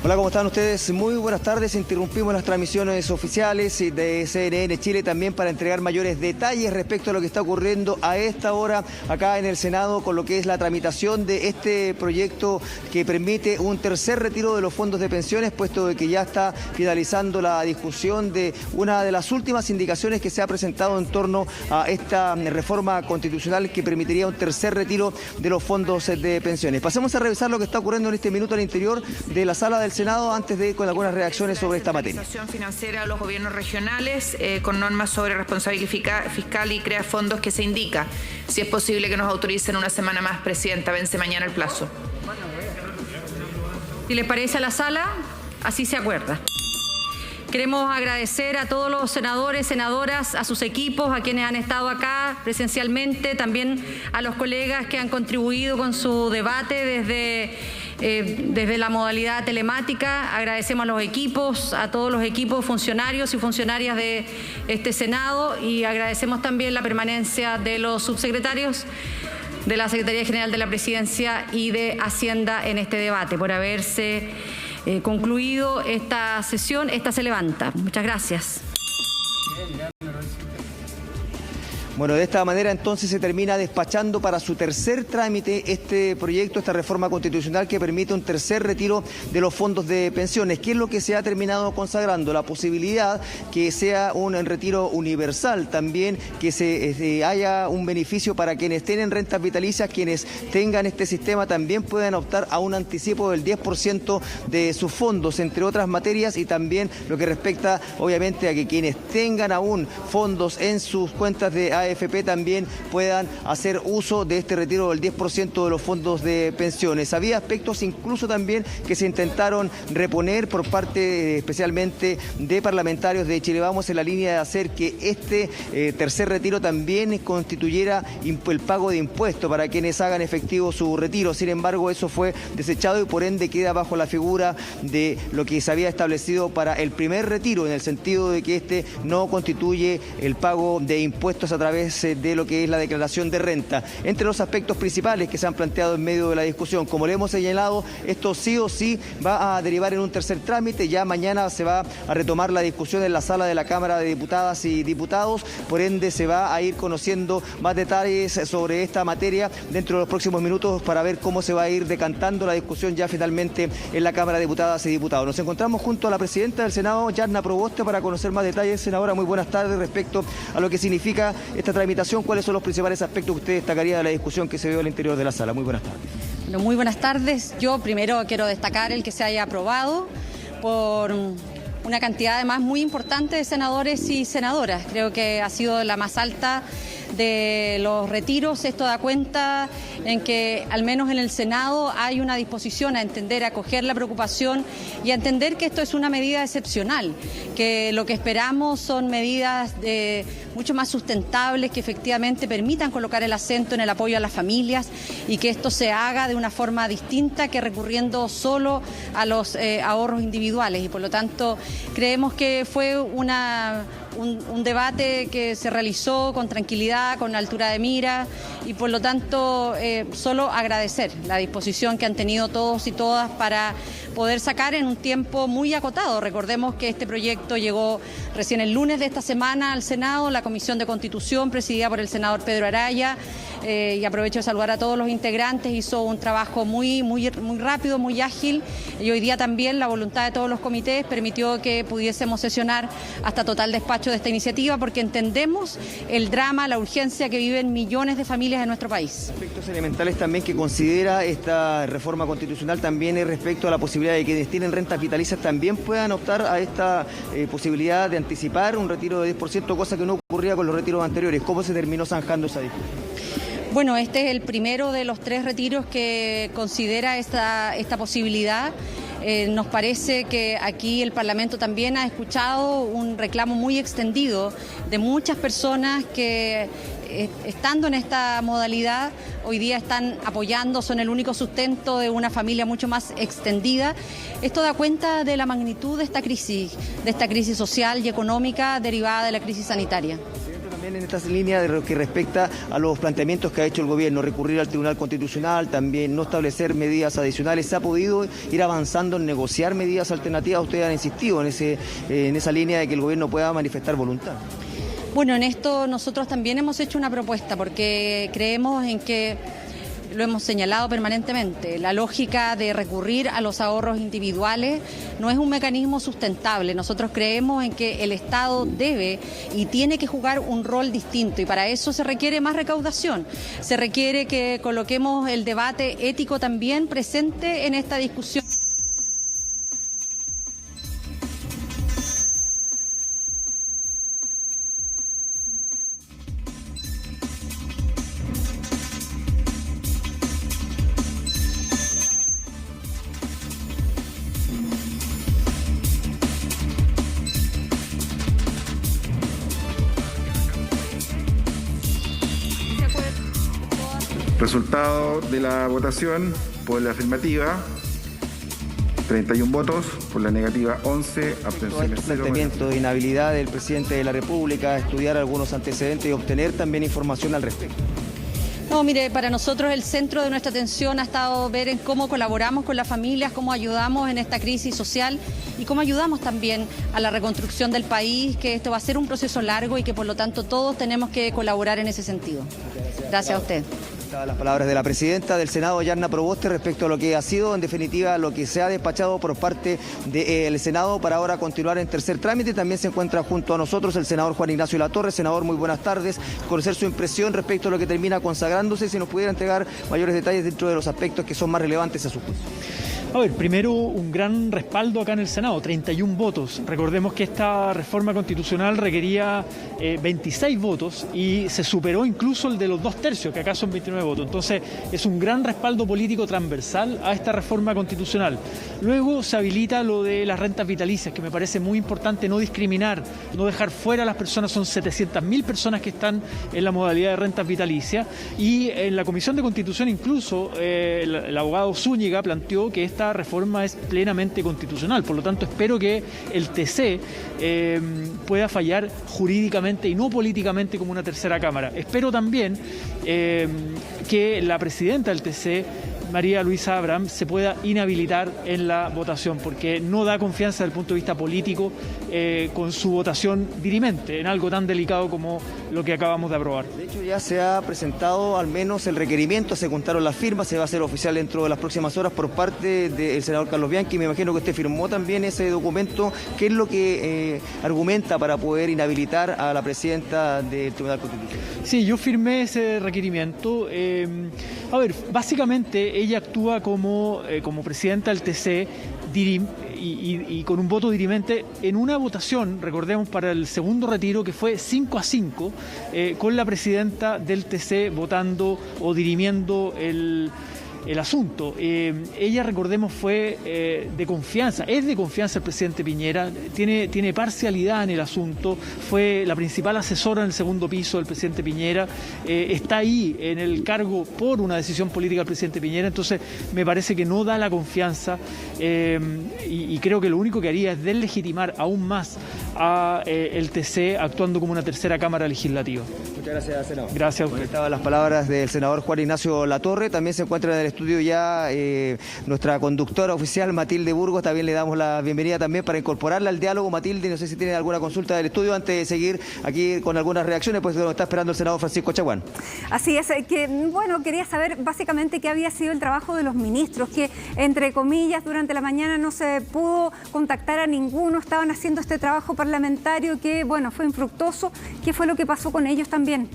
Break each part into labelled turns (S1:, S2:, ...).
S1: Hola, ¿cómo están ustedes? Muy buenas tardes. Interrumpimos las transmisiones oficiales de CNN Chile también para entregar mayores detalles respecto a lo que está ocurriendo a esta hora acá en el Senado con lo que es la tramitación de este proyecto que permite un tercer retiro de los fondos de pensiones, puesto de que ya está finalizando la discusión de una de las últimas indicaciones que se ha presentado en torno a esta reforma constitucional que permitiría un tercer retiro de los fondos de pensiones. Pasemos a revisar lo que está ocurriendo en este minuto al interior de la sala del Senado antes de ir con algunas reacciones sobre esta materia.
S2: Financiera a los gobiernos regionales con normas sobre responsabilidad fiscal y crea fondos que se indica. Si es posible que nos autoricen una semana más, Presidenta, vence mañana el plazo.
S3: Si les parece a la sala, así se acuerda. Queremos agradecer a todos los senadores, senadoras, a sus equipos, a quienes han estado acá presencialmente, también a los colegas que han contribuido con su debate desde la modalidad telemática. Agradecemos a los equipos, a todos los equipos funcionarios y funcionarias de este Senado, y agradecemos también la permanencia de los subsecretarios de la Secretaría General de la Presidencia y de Hacienda en este debate. Por haberse concluido esta sesión, esta se levanta. Muchas gracias.
S1: Bueno, de esta manera entonces se termina despachando para su tercer trámite este proyecto, esta reforma constitucional que permite un tercer retiro de los fondos de pensiones. ¿Qué es lo que se ha terminado consagrando? La posibilidad que sea un retiro universal, también que se haya un beneficio para quienes tienen rentas vitalicias, quienes tengan este sistema también puedan optar a un anticipo del 10% de sus fondos, entre otras materias, y también lo que respecta obviamente a que quienes tengan aún fondos en sus cuentas de AFP también puedan hacer uso de este retiro del 10% de los fondos de pensiones. Había aspectos incluso también que se intentaron reponer por parte especialmente de parlamentarios de Chile Vamos en la línea de hacer que este tercer retiro también constituyera el pago de impuestos para quienes hagan efectivo su retiro. Sin embargo, eso fue desechado y por ende queda bajo la figura de lo que se había establecido para el primer retiro, en el sentido de que este no constituye el pago de impuestos a través de lo que es la declaración de renta. Entre los aspectos principales que se han planteado en medio de la discusión, como le hemos señalado, esto sí o sí va a derivar en un tercer trámite. Ya mañana se va a retomar la discusión en la sala de la Cámara de Diputadas y Diputados, por ende se va a ir conociendo más detalles sobre esta materia dentro de los próximos minutos para ver cómo se va a ir decantando la discusión ya finalmente en la Cámara de Diputadas y Diputados. Nos encontramos junto a la presidenta del Senado, Yarna Proboste, para conocer más detalles. Senadora, muy buenas tardes. Respecto a lo que significa esta tramitación, ¿cuáles son los principales aspectos que usted destacaría de la discusión que se dio al interior de la sala? Muy buenas tardes.
S4: Bueno, muy buenas tardes. Yo primero quiero destacar el que se haya aprobado por una cantidad además muy importante de senadores y senadoras. Creo que ha sido la más alta de los retiros. Esto da cuenta en que al menos en el Senado hay una disposición a entender, a acoger la preocupación y a entender que esto es una medida excepcional, que lo que esperamos son medidas mucho más sustentables que efectivamente permitan colocar el acento en el apoyo a las familias y que esto se haga de una forma distinta que recurriendo solo a los ahorros individuales, y por lo tanto creemos que fue un debate que se realizó con tranquilidad, con altura de mira, y por lo tanto solo agradecer la disposición que han tenido todos y todas para poder sacar en un tiempo muy acotado. Recordemos que este proyecto llegó recién el lunes de esta semana al Senado, la Comisión de Constitución presidida por el senador Pedro Araya, y aprovecho de saludar a todos los integrantes. Hizo un trabajo muy rápido, muy ágil, y hoy día también la voluntad de todos los comités permitió que pudiésemos sesionar hasta total despacho de esta iniciativa, porque entendemos el drama, la urgencia que viven millones de familias en nuestro país.
S1: Aspectos elementales también que considera esta reforma constitucional también es respecto a la posibilidad de que quienes tienen rentas vitalicias también puedan optar a esta posibilidad de anticipar un retiro de 10%, cosa que no ocurría con los retiros anteriores. ¿Cómo se terminó zanjando esa discusión?
S4: Bueno, este es el primero de los 3 retiros que considera esta posibilidad. Nos parece que aquí el Parlamento también ha escuchado un reclamo muy extendido de muchas personas que, estando en esta modalidad, hoy día están apoyando, son el único sustento de una familia mucho más extendida. Esto da cuenta de la magnitud de esta crisis social y económica derivada de la crisis sanitaria.
S1: También en esta línea de lo que respecta a los planteamientos que ha hecho el gobierno, recurrir al Tribunal Constitucional, también no establecer medidas adicionales, ¿se ha podido ir avanzando en negociar medidas alternativas? Ustedes han insistido en esa línea de que el gobierno pueda manifestar voluntad.
S4: Bueno, en esto nosotros también hemos hecho una propuesta porque creemos en que, lo hemos señalado permanentemente, la lógica de recurrir a los ahorros individuales no es un mecanismo sustentable. Nosotros creemos en que el Estado debe y tiene que jugar un rol distinto y para eso se requiere más recaudación. Se requiere que coloquemos el debate ético también presente en esta discusión.
S5: Resultado de la votación: por la afirmativa 31 votos, por la negativa 11, abstenciones 0.
S1: Planteamiento de inhabilidad del presidente de la República, estudiar algunos antecedentes y obtener también información al respecto.
S4: No, mire, para nosotros el centro de nuestra atención ha estado ver en cómo colaboramos con las familias, cómo ayudamos en esta crisis social y cómo ayudamos también a la reconstrucción del país, que esto va a ser un proceso largo y que por lo tanto todos tenemos que colaborar en ese sentido. Gracias a usted.
S1: Las palabras de la presidenta del Senado, Yarna Proboste, respecto a lo que ha sido, en definitiva, lo que se ha despachado por parte del Senado para ahora continuar en tercer trámite. También se encuentra junto a nosotros el senador Juan Ignacio Latorre. Senador, muy buenas tardes. Conocer su impresión respecto a lo que termina consagrándose, si nos pudiera entregar mayores detalles dentro de los aspectos que son más relevantes a su juicio.
S6: A ver, primero un gran respaldo acá en el Senado, 31 votos. Recordemos que esta reforma constitucional requería 26 votos y se superó incluso el de los 2/3, que acá son 29 votos. Entonces es un gran respaldo político transversal a esta reforma constitucional. Luego se habilita lo de las rentas vitalicias, que me parece muy importante no discriminar, no dejar fuera a las personas. Son 700.000 personas que están en la modalidad de rentas vitalicias y en la Comisión de Constitución incluso el abogado Zúñiga planteó que esta reforma es plenamente constitucional. Por lo tanto, espero que el TC pueda fallar jurídicamente y no políticamente como una tercera cámara. Espero también que la presidenta del TC, María Luisa Abraham, se pueda inhabilitar en la votación, porque no da confianza desde el punto de vista político con su votación dirimente en algo tan delicado como lo que acabamos de aprobar.
S1: De hecho, ya se ha presentado al menos el requerimiento, se contaron las firmas, se va a hacer oficial dentro de las próximas horas por parte del senador Carlos Bianchi. Me imagino que usted firmó también ese documento. ¿Qué es lo que argumenta para poder inhabilitar a la presidenta del Tribunal Constitucional?
S6: Sí, yo firmé ese requerimiento. A ver, básicamente ella actúa como presidenta del TC y con un voto dirimente en una votación, recordemos, para el segundo retiro, que fue 5-5, con la presidenta del TC votando o dirimiendo el asunto. Ella, recordemos, fue de confianza, es de confianza el presidente Piñera, tiene parcialidad en el asunto, fue la principal asesora en el segundo piso del presidente Piñera, está ahí en el cargo por una decisión política del presidente Piñera. Entonces me parece que no da la confianza y creo que lo único que haría es deslegitimar aún más a el TC actuando como una tercera cámara legislativa.
S1: Muchas gracias, senador.
S6: Gracias a usted.
S1: Estaban las palabras del senador Juan Ignacio Latorre. También se encuentra en el estudio ya nuestra conductora oficial, Matilde Burgos. También le damos la bienvenida también para incorporarla al diálogo. Matilde, no sé si tiene alguna consulta del estudio antes de seguir aquí con algunas reacciones, pues nos está esperando el senador Francisco Chaguán.
S7: Así es, quería saber básicamente qué había sido el trabajo de los ministros, que entre comillas durante la mañana no se pudo contactar a ninguno, estaban haciendo este trabajo parlamentario que, fue infructuoso. ¿Qué fue lo que pasó con ellos también?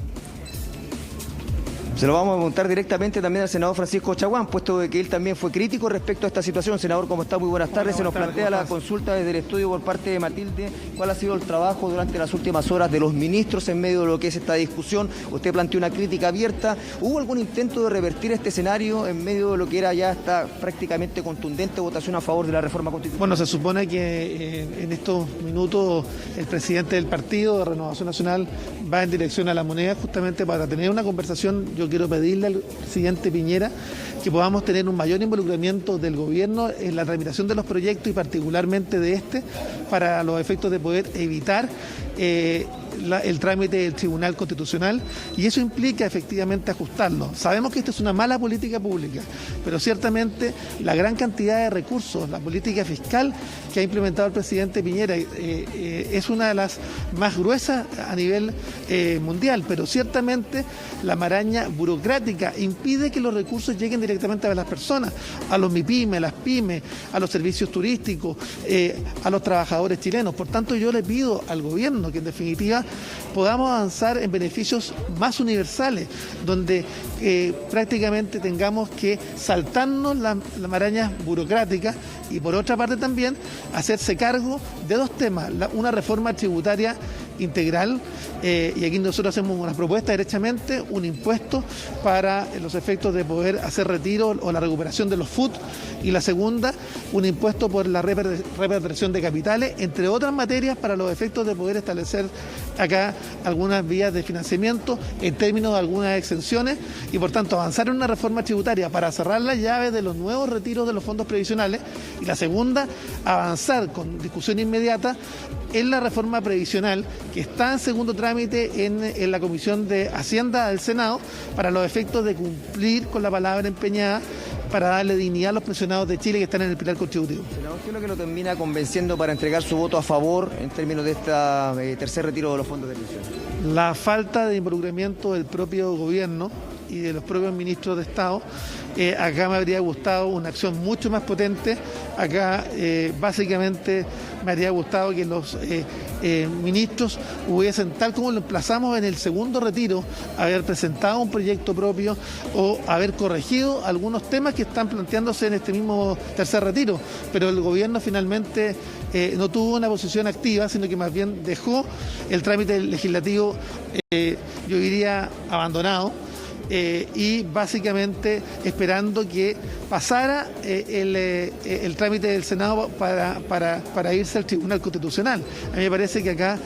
S1: Se lo vamos a preguntar directamente también al senador Francisco Chaguán, puesto que él también fue crítico respecto a esta situación. Senador, ¿cómo está? Muy buenas tardes. Se nos plantea la consulta desde el estudio por parte de Matilde. ¿Cuál ha sido el trabajo durante las últimas horas de los ministros en medio de lo que es esta discusión? Usted planteó una crítica abierta. ¿Hubo algún intento de revertir este escenario en medio de lo que era ya esta prácticamente contundente votación a favor de la reforma constitucional?
S8: Bueno, se supone que en estos minutos el presidente del partido de Renovación Nacional va en dirección a La Moneda justamente para tener una conversación. Yo quiero pedirle al presidente Piñera que podamos tener un mayor involucramiento del gobierno en la tramitación de los proyectos y particularmente de este, para los efectos de poder evitar el trámite del Tribunal Constitucional, y eso implica efectivamente ajustarlo. Sabemos que esto es una mala política pública, pero ciertamente la gran cantidad de recursos, la política fiscal que ha implementado el presidente Piñera es una de las más gruesas a nivel mundial, pero ciertamente la maraña burocrática impide que los recursos lleguen directamente a las personas, a los MIPYME, a las pymes, a los servicios turísticos, a los trabajadores chilenos. Por tanto, yo le pido al gobierno que en definitiva podamos avanzar en beneficios más universales, donde prácticamente tengamos que saltarnos las marañas burocráticas y por otra parte también hacerse cargo de dos temas, una reforma tributaria integral, y aquí nosotros hacemos una propuesta derechamente, un impuesto para los efectos de poder hacer retiro o la recuperación de los FUT, y la segunda, un impuesto por la repatriación de capitales, entre otras materias para los efectos de poder establecer acá algunas vías de financiamiento en términos de algunas exenciones y por tanto avanzar en una reforma tributaria para cerrar las llaves de los nuevos retiros de los fondos previsionales, y la segunda, avanzar con discusión inmediata en la reforma previsional que está en segundo trámite en la Comisión de Hacienda del Senado para los efectos de cumplir con la palabra empeñada para darle dignidad a los pensionados de Chile que están en el pilar contributivo.
S1: Senador, ¿qué es lo que lo termina convenciendo para entregar su voto a favor en términos de este tercer retiro de los fondos de pensión?
S8: La falta de involucramiento del propio gobierno y de los propios ministros de Estado. Acá me habría gustado una acción mucho más potente. Acá básicamente me habría gustado que los ministros hubiesen, tal como lo emplazamos en el segundo retiro, haber presentado un proyecto propio o haber corregido algunos temas que están planteándose en este mismo tercer retiro. Pero el gobierno finalmente no tuvo una posición activa, sino que más bien dejó el trámite legislativo, yo diría, abandonado. Y básicamente esperando que pasara el trámite del Senado para irse al Tribunal Constitucional. A mí me parece que acá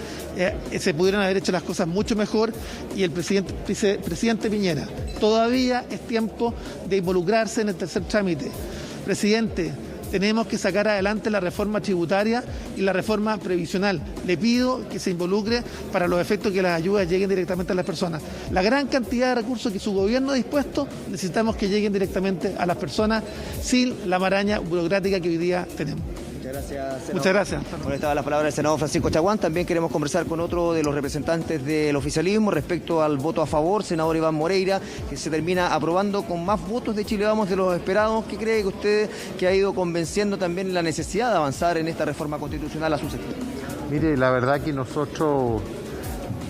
S8: se pudieron haber hecho las cosas mucho mejor y el presidente Piñera, todavía es tiempo de involucrarse en el tercer trámite. Presidente, tenemos que sacar adelante la reforma tributaria y la reforma previsional. Le pido que se involucre para los efectos que las ayudas lleguen directamente a las personas. La gran cantidad de recursos que su gobierno ha dispuesto, necesitamos que lleguen directamente a las personas sin la maraña burocrática que hoy día tenemos.
S1: Muchas gracias, senador.
S8: Muchas gracias.
S1: Bueno, estaba la palabra del senador Francisco Chaguán. También queremos conversar con otro de los representantes del oficialismo respecto al voto a favor, senador Iván Moreira, que se termina aprobando con más votos de Chile Vamos de los esperados. ¿Qué cree que usted que ha ido convenciendo también la necesidad de avanzar en esta reforma constitucional a su sector?
S9: Mire, la verdad que nosotros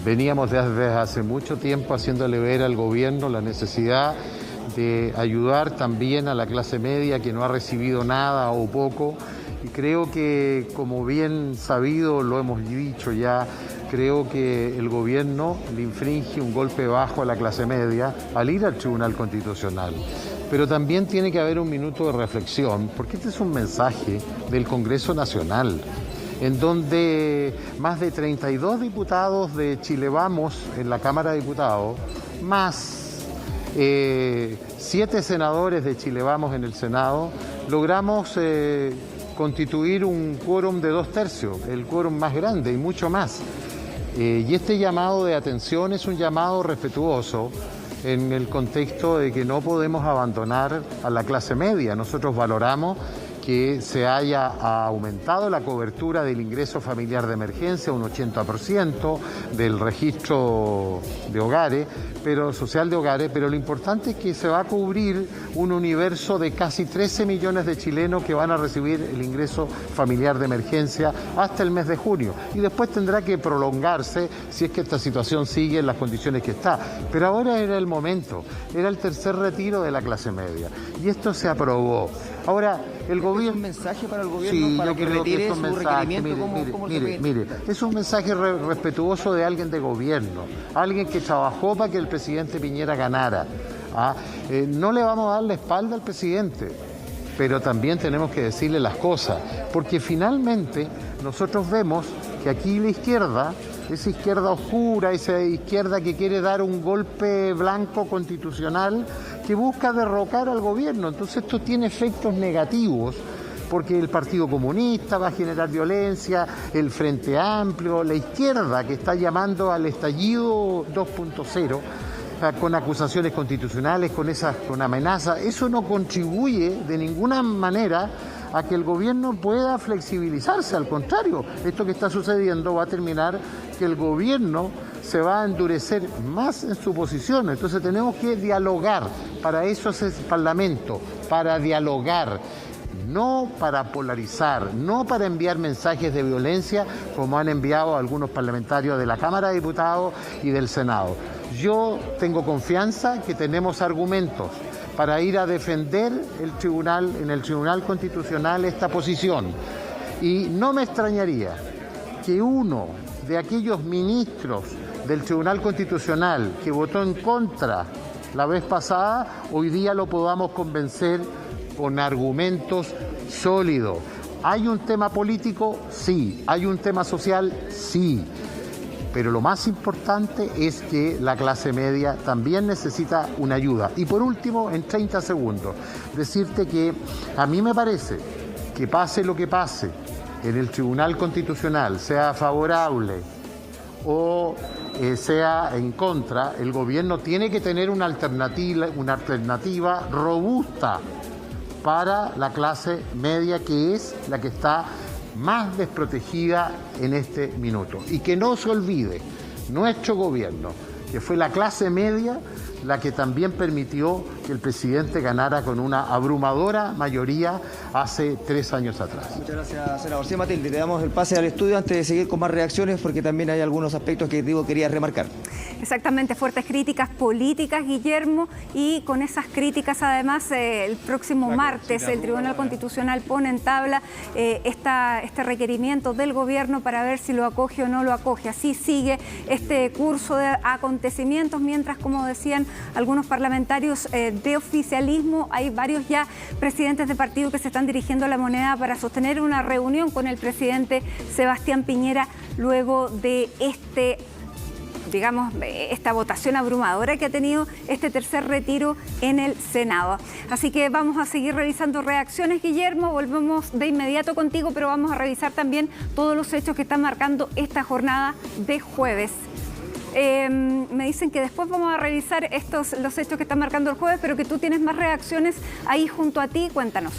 S9: veníamos desde hace mucho tiempo haciéndole ver al gobierno la necesidad de ayudar también a la clase media que no ha recibido nada o poco. Y creo que, como bien sabido, lo hemos dicho ya, creo que el gobierno le infringe un golpe bajo a la clase media al ir al Tribunal Constitucional. Pero también tiene que haber un minuto de reflexión, porque este es un mensaje del Congreso Nacional, en donde más de 32 diputados de Chile Vamos en la Cámara de Diputados, más 7 senadores de Chile Vamos en el Senado, logramos constituir un quórum de 2/3, el quórum más grande y mucho más. Y este llamado de atención es un llamado respetuoso en el contexto de que no podemos abandonar a la clase media. Nosotros valoramos que se haya aumentado la cobertura del ingreso familiar de emergencia, un 80% del registro de hogares, social de hogares, pero lo importante es que se va a cubrir un universo de casi 13 millones de chilenos que van a recibir el ingreso familiar de emergencia hasta el mes de junio. Y después tendrá que prolongarse si es que esta situación sigue en las condiciones que está. Pero ahora era el momento, era el tercer retiro de la clase media. Y esto se aprobó. Ahora, el gobierno...
S1: ¿Es un mensaje para el gobierno
S9: sí,
S1: para
S9: yo
S1: que
S9: creo
S1: retire
S9: que es un
S1: su
S9: mensaje.
S1: requerimiento?
S9: Mire, es un mensaje respetuoso de alguien de gobierno, alguien que trabajó para que el presidente Piñera ganara. No le vamos a dar la espalda al presidente, pero también tenemos que decirle las cosas, porque finalmente nosotros vemos que aquí la izquierda, esa izquierda oscura, esa izquierda que quiere dar un golpe blanco constitucional, que busca derrocar al gobierno. Entonces esto tiene efectos negativos porque el Partido Comunista va a generar violencia, el Frente Amplio, la izquierda que está llamando al estallido 2.0, con acusaciones constitucionales, con amenazas. Eso no contribuye de ninguna manera a que el gobierno pueda flexibilizarse. Al contrario, esto que está sucediendo va a terminar que el gobierno se va a endurecer más en su posición. Entonces tenemos que dialogar. Para eso es el Parlamento, para dialogar, no para polarizar, no para enviar mensajes de violencia como han enviado algunos parlamentarios de la Cámara de Diputados y del Senado. Yo tengo confianza que tenemos argumentos para ir a defender en el Tribunal Constitucional esta posición. Y no me extrañaría que uno de aquellos ministros del Tribunal Constitucional que votó en contra la vez pasada, hoy día lo podamos convencer con argumentos sólidos. ¿Hay un tema político? Sí. ¿Hay un tema social? Sí. Pero lo más importante es que la clase media también necesita una ayuda. Y por último, en 30 segundos, decirte que a mí me parece que pase lo que pase en el Tribunal Constitucional, sea favorable o sea en contra, el gobierno tiene que tener una alternativa robusta para la clase media, que es la que está más desprotegida en este minuto. Y que no se olvide nuestro gobierno, que fue la clase media la que también permitió que el presidente ganara con una abrumadora mayoría hace 3 años atrás.
S1: Muchas gracias, senador. Sí, Matilde, te damos el pase al estudio antes de seguir con más reacciones, porque también hay algunos aspectos que quería remarcar.
S7: Exactamente, fuertes críticas políticas, Guillermo, y con esas críticas además el próximo martes el Tribunal Constitucional pone en tabla este requerimiento del gobierno para ver si lo acoge o no lo acoge. Así sigue este curso de acontecimientos, mientras, como decían algunos parlamentarios de oficialismo, hay varios ya presidentes de partido que se están dirigiendo a La Moneda para sostener una reunión con el presidente Sebastián Piñera luego de esta votación abrumadora que ha tenido este tercer retiro en el Senado. Así que vamos a seguir revisando reacciones, Guillermo. Volvemos de inmediato contigo, pero vamos a revisar también todos los hechos que están marcando esta jornada de jueves. Me dicen que después vamos a revisar los hechos que están marcando el jueves, pero que tú tienes más reacciones ahí junto a ti. Cuéntanos.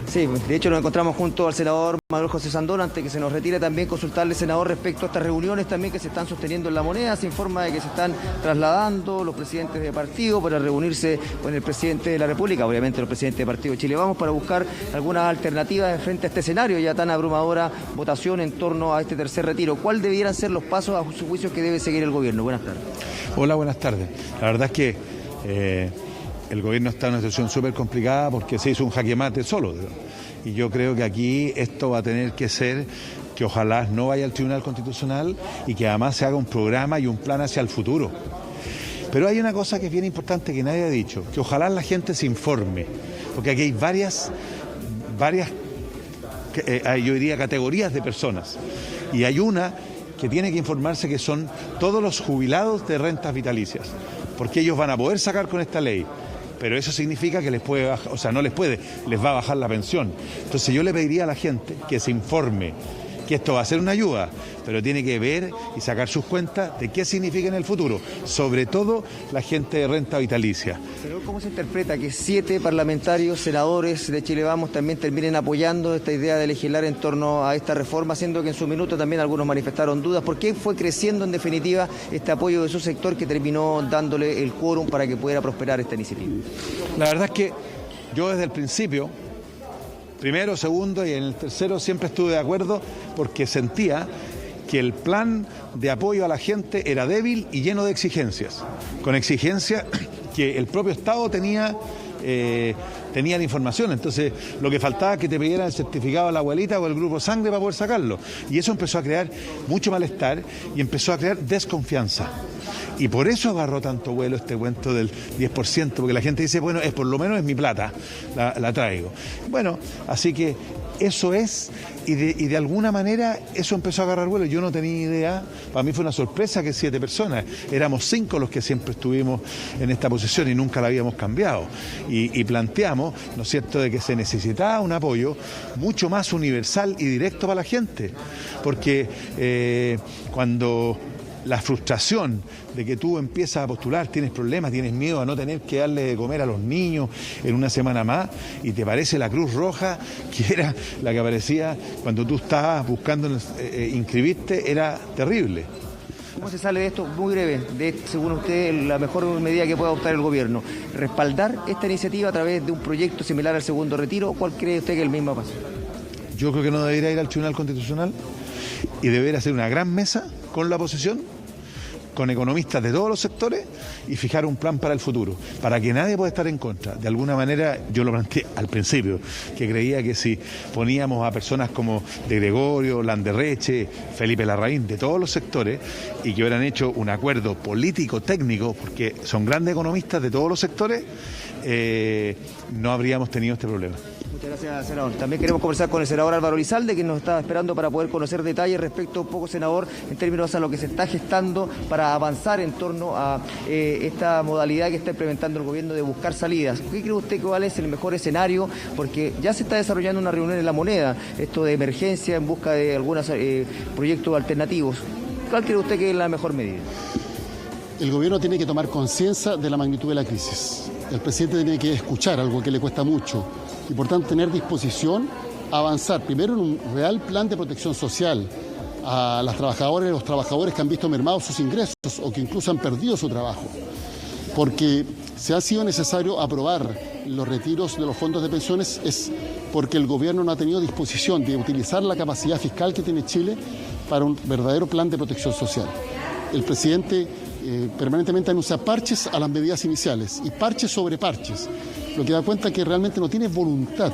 S1: Sí, de hecho nos encontramos junto al senador Manuel José Sandón. Antes que se nos retire, también consultarle, senador, respecto a estas reuniones también que se están sosteniendo en La Moneda. Se informa de que se están trasladando los presidentes de partido para reunirse con el presidente de la República, obviamente los presidentes de partido Chile Vamos, para buscar algunas alternativas frente a este escenario ya tan abrumadora votación en torno a este tercer retiro. ¿Cuál debieran ser los pasos a su juicio que debe seguir el gobierno? Buenas tardes.
S10: Hola, buenas tardes. La verdad es que el gobierno está en una situación súper complicada porque se hizo un jaque mate solo. Y yo creo que aquí esto va a tener que ser que ojalá no vaya al Tribunal Constitucional y que además se haga un programa y un plan hacia el futuro. Pero hay una cosa que es bien importante que nadie ha dicho, que ojalá la gente se informe, porque aquí hay varias yo diría categorías de personas, y hay una que tiene que informarse, que son todos los jubilados de rentas vitalicias, porque ellos van a poder sacar con esta ley. Pero eso significa que les puede bajar, les va a bajar la pensión. Entonces yo le pediría a la gente que se informe, que esto va a ser una ayuda, pero tiene que ver y sacar sus cuentas de qué significa en el futuro, sobre todo la gente de renta vitalicia.
S1: Pero ¿cómo se interpreta que 7 parlamentarios, senadores de Chile Vamos también terminen apoyando esta idea de legislar en torno a esta reforma, siendo que en su minuto también algunos manifestaron dudas? ¿Por qué fue creciendo en definitiva este apoyo de su sector que terminó dándole el quórum para que pudiera prosperar esta iniciativa?
S10: La verdad es que yo desde el principio, primero, segundo y en el tercero siempre estuve de acuerdo, porque sentía que el plan de apoyo a la gente era débil y lleno de exigencias, con exigencias que el propio Estado tenía la información. Entonces lo que faltaba es que te pidieran el certificado a la abuelita o el grupo sangre para poder sacarlo, y eso empezó a crear mucho malestar y empezó a crear desconfianza. Y por eso agarró tanto vuelo este cuento del 10%, porque la gente dice, bueno, por lo menos es mi plata, la traigo. Bueno, así que Eso es, y de alguna manera eso empezó a agarrar vuelo. Yo no tenía idea, para mí fue una sorpresa que 7 personas, éramos 5 los que siempre estuvimos en esta posición y nunca la habíamos cambiado. Y planteamos, ¿no es cierto?, de que se necesitaba un apoyo mucho más universal y directo para la gente, porque cuando la frustración de que tú empiezas a postular, tienes problemas, tienes miedo a no tener que darle de comer a los niños en una semana más, y te parece la Cruz Roja, que era la que aparecía cuando tú estabas buscando inscribirte, era terrible.
S1: ¿Cómo se sale de esto? Muy breve, según usted, la mejor medida que puede adoptar el gobierno, respaldar esta iniciativa a través de un proyecto similar al segundo retiro. ¿Cuál cree usted que es el mismo paso?
S10: Yo creo que no debería ir al Tribunal Constitucional y debería hacer una gran mesa con la oposición, con economistas de todos los sectores, y fijar un plan para el futuro, para que nadie pueda estar en contra. De alguna manera, yo lo planteé al principio, que creía que si poníamos a personas como de Gregorio, Landerreche, Felipe Larraín, de todos los sectores, y que hubieran hecho un acuerdo político, técnico, porque son grandes economistas de todos los sectores, no habríamos tenido este problema.
S1: Muchas gracias, senador. También queremos conversar con el senador Álvaro Elizalde, que nos está esperando para poder conocer detalles respecto, un poco, senador, en términos a lo que se está gestando para avanzar en torno a esta modalidad que está implementando el gobierno de buscar salidas. ¿Qué cree usted que cuál es el mejor escenario? Porque ya se está desarrollando una reunión en La Moneda, esto de emergencia en busca de algunos proyectos alternativos. ¿Cuál cree usted que es la mejor medida?
S11: El gobierno tiene que tomar conciencia de la magnitud de la crisis. El presidente tiene que escuchar, algo que le cuesta mucho, y por tanto tener disposición a avanzar primero en un real plan de protección social a las trabajadoras y los trabajadores que han visto mermados sus ingresos o que incluso han perdido su trabajo. Porque si ha sido necesario aprobar los retiros de los fondos de pensiones es porque el gobierno no ha tenido disposición de utilizar la capacidad fiscal que tiene Chile para un verdadero plan de protección social. El presidente permanentemente anuncia parches a las medidas iniciales y parches sobre parches, lo que da cuenta que realmente no tiene voluntad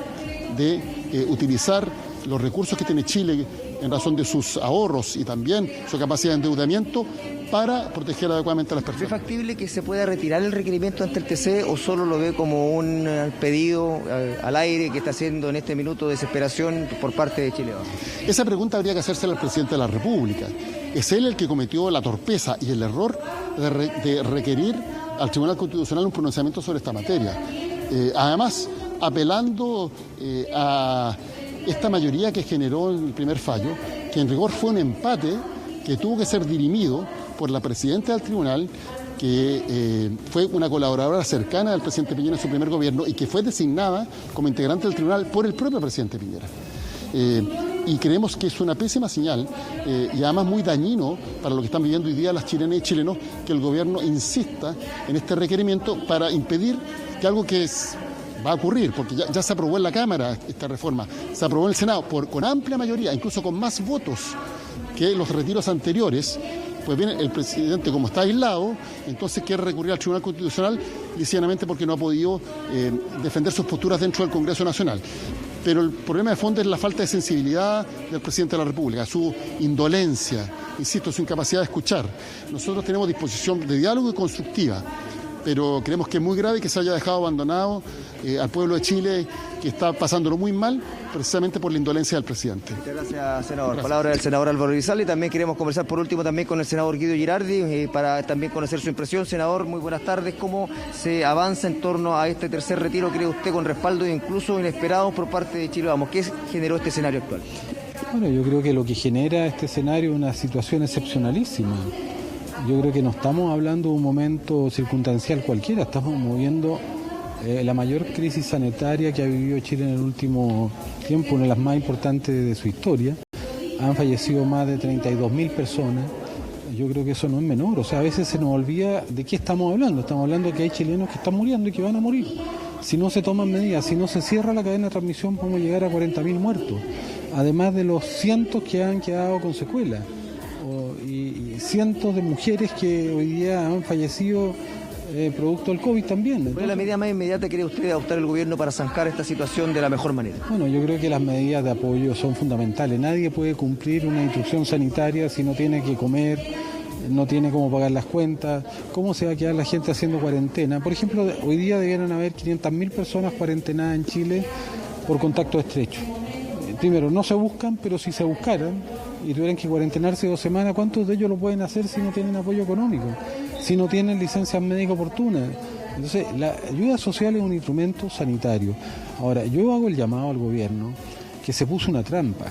S11: de utilizar los recursos que tiene Chile en razón de sus ahorros y también su capacidad de endeudamiento para proteger adecuadamente a las personas.
S1: ¿Es factible que se pueda retirar el requerimiento ante el TC o solo lo ve como un pedido al aire que está haciendo en este minuto de desesperación por parte de Chile Vamos?
S11: Esa pregunta habría que hacérsela al presidente de la República. Es él el que cometió la torpeza y el error de requerir al Tribunal Constitucional un pronunciamiento sobre esta materia. Además, apelando a esta mayoría que generó el primer fallo, que en rigor fue un empate que tuvo que ser dirimido por la presidenta del tribunal, que fue una colaboradora cercana del presidente Piñera en su primer gobierno y que fue designada como integrante del tribunal por el propio presidente Piñera. Y creemos que es una pésima señal y además muy dañino para lo que están viviendo hoy día las chilenas y chilenos, que el gobierno insista en este requerimiento para impedir que algo que va a ocurrir, porque ya se aprobó en la Cámara esta reforma, se aprobó en el Senado con amplia mayoría, incluso con más votos que los retiros anteriores. Pues bien, el presidente, como está aislado, entonces quiere recurrir al Tribunal Constitucional ligeramente porque no ha podido defender sus posturas dentro del Congreso Nacional. Pero el problema de fondo es la falta de sensibilidad del presidente de la República, su indolencia, insisto, su incapacidad de escuchar. Nosotros tenemos disposición de diálogo y constructiva, pero creemos que es muy grave que se haya dejado abandonado al pueblo de Chile, que está pasándolo muy mal, precisamente por la indolencia del presidente.
S1: Muchas gracias, senador.
S11: Gracias.
S1: Palabra del senador Álvaro Elizalde. También queremos conversar por último también con el senador Guido Girardi para también conocer su impresión. Senador, muy buenas tardes. ¿Cómo se avanza en torno a este tercer retiro, cree usted, con respaldo incluso inesperado por parte de Chile Vamos? ¿Qué generó este escenario actual?
S12: Bueno, yo creo que lo que genera este escenario es una situación excepcionalísima. Yo creo que no estamos hablando de un momento circunstancial cualquiera, estamos moviendo la mayor crisis sanitaria que ha vivido Chile en el último tiempo, una de las más importantes de su historia. Han fallecido más de 32.000 personas. Yo creo que eso no es menor, o sea, a veces se nos olvida de qué estamos hablando de que hay chilenos que están muriendo y que van a morir. Si no se toman medidas, si no se cierra la cadena de transmisión, podemos llegar a 40.000 muertos, además de los cientos que han quedado con secuelas. Y cientos de mujeres que hoy día han fallecido producto del COVID también. Entonces,
S1: ¿cuál es la medida más inmediata que cree usted adoptar el gobierno para zanjar esta situación de la mejor manera?
S12: Bueno, yo creo que las medidas de apoyo son fundamentales. Nadie puede cumplir una instrucción sanitaria si no tiene que comer, no tiene cómo pagar las cuentas. ¿Cómo se va a quedar la gente haciendo cuarentena? Por ejemplo, hoy día debieran haber 500.000 personas cuarentenadas en Chile por contacto estrecho. primero, no se buscan, pero si se buscaran y tuvieran que cuarentenarse 2 semanas, ¿cuántos de ellos lo pueden hacer si no tienen apoyo económico? Si no tienen licencias médicas oportunas. Entonces, la ayuda social es un instrumento sanitario. Ahora, yo hago el llamado al gobierno que se puso una trampa.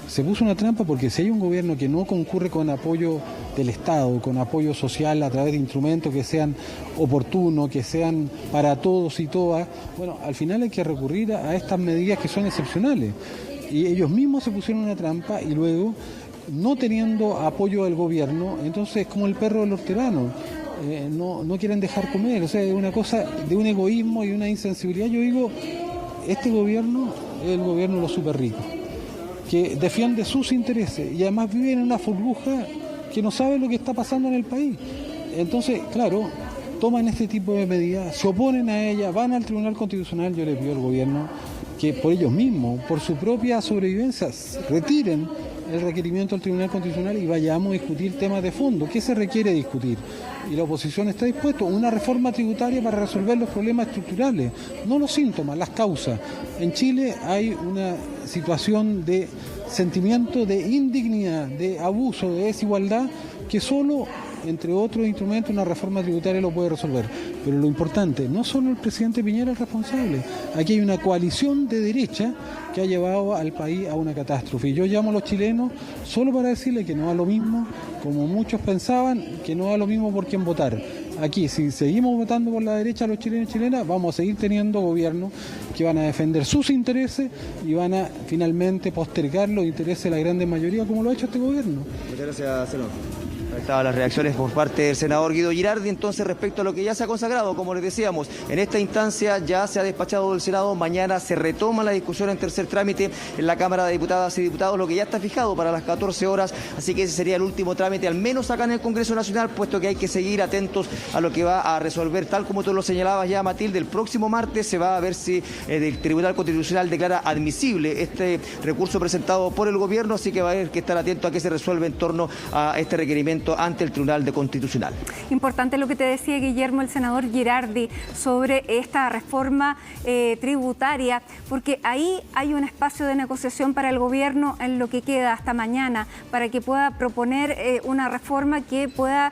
S12: Se puso una trampa porque si hay un gobierno que no concurre con apoyo del Estado, con apoyo social a través de instrumentos que sean oportunos, que sean para todos y todas, bueno, al final hay que recurrir a estas medidas que son excepcionales. Y ellos mismos se pusieron una trampa y luego, no teniendo apoyo del gobierno, entonces como el perro del hortelano, no quieren dejar comer. O sea, es una cosa de un egoísmo y una insensibilidad. Yo digo, este gobierno es el gobierno de los súper ricos, que defiende sus intereses y además vive en una burbuja que no sabe lo que está pasando en el país. Entonces, claro, toman este tipo de medidas, se oponen a ellas, van al Tribunal Constitucional. Yo le pido al gobierno que por ellos mismos, por su propia sobrevivencia, retiren el requerimiento al Tribunal Constitucional y vayamos a discutir temas de fondo. ¿Qué se requiere discutir? Y la oposición está dispuesta a una reforma tributaria para resolver los problemas estructurales, no los síntomas, las causas. En Chile hay una situación de sentimiento de indignidad, de abuso, de desigualdad, que solo, entre otros instrumentos, una reforma tributaria lo puede resolver. Pero lo importante, no solo el presidente Piñera es responsable, aquí hay una coalición de derecha que ha llevado al país a una catástrofe. Y yo llamo a los chilenos solo para decirles que no da lo mismo, como muchos pensaban, que no da lo mismo por quién votar. Aquí, si seguimos votando por la derecha, los chilenos y chilenas, vamos a seguir teniendo gobiernos que van a defender sus intereses y van a finalmente postergar los intereses de la gran mayoría, como lo ha hecho este gobierno.
S1: Muchas gracias, senador. Ahí estaban las reacciones por parte del senador Guido Girardi. Entonces, respecto a lo que ya se ha consagrado, como les decíamos, en esta instancia ya se ha despachado del Senado. Mañana se retoma la discusión en tercer trámite en la Cámara de Diputadas y Diputados, lo que ya está fijado para las 14 horas. Así que ese sería el último trámite, al menos acá en el Congreso Nacional, puesto que hay que seguir atentos a lo que va a resolver. Tal como tú lo señalabas ya, Matilde, el próximo martes se va a ver si el Tribunal Constitucional declara admisible este recurso presentado por el gobierno. Así que va a haber que estar atento a qué se resuelve en torno a este requerimiento ante el Tribunal Constitucional.
S7: Importante lo que te decía, Guillermo, el senador Girardi, sobre esta reforma tributaria, porque ahí hay un espacio de negociación para el gobierno en lo que queda hasta mañana, para que pueda proponer una reforma que pueda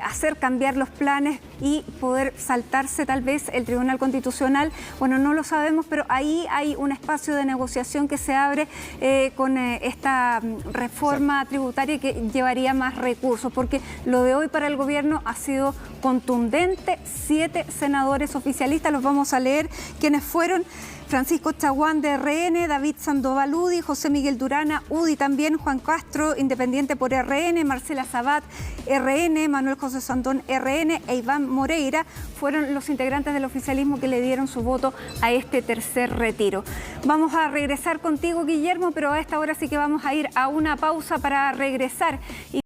S7: hacer cambiar los planes y poder saltarse tal vez el Tribunal Constitucional. Bueno, no lo sabemos, pero ahí hay un espacio de negociación que se abre con esta reforma tributaria que llevaría más recursos, porque lo de hoy para el gobierno ha sido contundente. 7 senadores oficialistas, los vamos a leer, quienes fueron: Francisco Chaguán de RN, David Sandoval UDI, José Miguel Durana UDI también, Juan Castro Independiente por RN, Marcela Sabat RN, Manuel José Sandón RN e Iván Moreira fueron los integrantes del oficialismo que le dieron su voto a este tercer retiro. Vamos a regresar contigo, Guillermo, pero a esta hora sí que vamos a ir a una pausa para regresar.